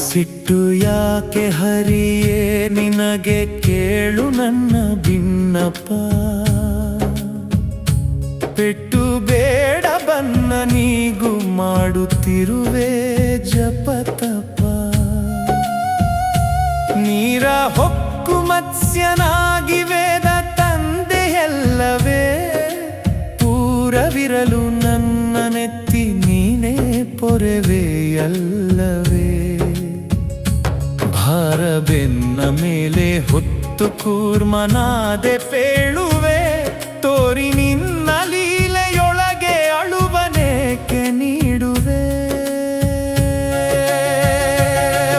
ಸಿಟ್ಟು ಯಾಕೆ ಹರಿಯೇ ನಿನಗೆ, ಕೇಳು ನನ್ನ ಬಿನ್ನಪ್ಪ. ಪೆಟ್ಟು ಬೇಡ ಬನ್ನ ನೀಗೂ ಮಾಡುತ್ತಿರುವೆ ಜಪತಪ. ನೀರ ಹೊಕ್ಕು ಮತ್ಸ್ಯನಾಗಿ ವೇದ ತಂದೆಯಲ್ಲವೇ, ಪೂರವಿರಲು ನನ್ನ ನೆತ್ತಿ ನೀನೇ ಪೊರೆವೆಯಲ್ಲವೇ. ಭಾರ ಬೆನ್ನ ಮೇಲೆ ಹೊತ್ತು ಕೂರ್ಮನಾದೆ ಪೇಳುವೆ, ತೋರಿ ನಿನ್ನ ಲೀಲೆಯೊಳಗೆ ಅಳುವನೇಕೆ ನೀಡುವೆ.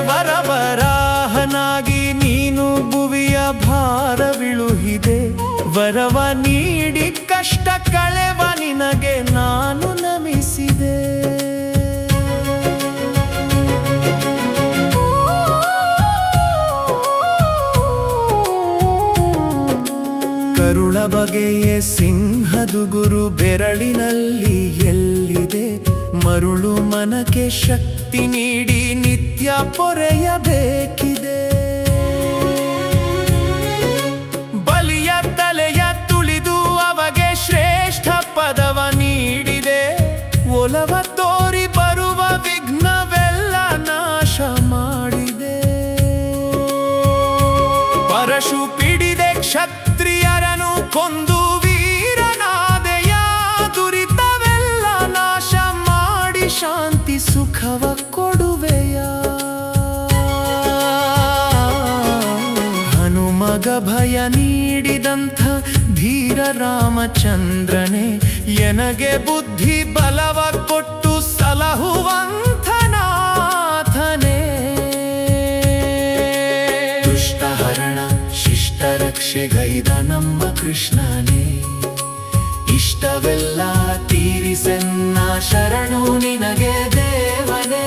ವರವರಾಹನಾಗಿ ನೀನು ಭುವಿಯ ಭಾರವಿಳುಹಿದೆ, ವರವ ನೀಡಿ ಕಷ್ಟ ಕಳೆವ ನಿನಗೆ ನಾನು ನಮಿಸಿದೆ. ಕರುಳ ಬಗೆಯೇ ಸಿಂಹದುಗುರು ಬೆರಳಿನಲ್ಲಿ ಎಲ್ಲಿದೆ, ಮರುಳು ಮನಕ್ಕೆ ಶಕ್ತಿ ನೀಡಿ ನಿತ್ಯ ಪೊರೆಯಬೇಕಿದೆ. ಬಲಿಯ ತಲೆಯ ತುಳಿದು ಅವಗೆ ಶ್ರೇಷ್ಠ ಪದವ ನೀಡಿದೆ, ಒಲವ ತೋರಿ ಬರುವ ವಿಘ್ನವೆಲ್ಲ ನಾಶ ಮಾಡಿದೆ. ಪರಶು ಪಿಡಿದೆ ಕ್ಷತ್ರಿಯರನು ಕೊಂದು ವೀರನಾದೆಯ, ದುರಿತವೆಲ್ಲ ನಾಶ ಮಾಡಿ ಶಾಂತಿ ಸುಖವ ಕೊಡುವೆಯ. ಹನುಮಗ ಭಯ ನೀಡಿದಂಥ ಧೀರ ರಾಮಚಂದ್ರನೇ, ಎನಗೆ ಬುದ್ಧಿ ಬಲವ ಕೊಟ್ಟು ಸಲಹುವಂಥನಾಥನೇ. ದುಷ್ಟಹರಣ ಶಿಷ್ಟ ರಕ್ಷೆಗೈದ ನಮ್ಮ ಕೃಷ್ಣನೇ, ಇಷ್ಟವೆಲ್ಲ ತೀರಿಸೆನ್ನ ಶರಣು ನಿನಗೆ ದೇವನೇ.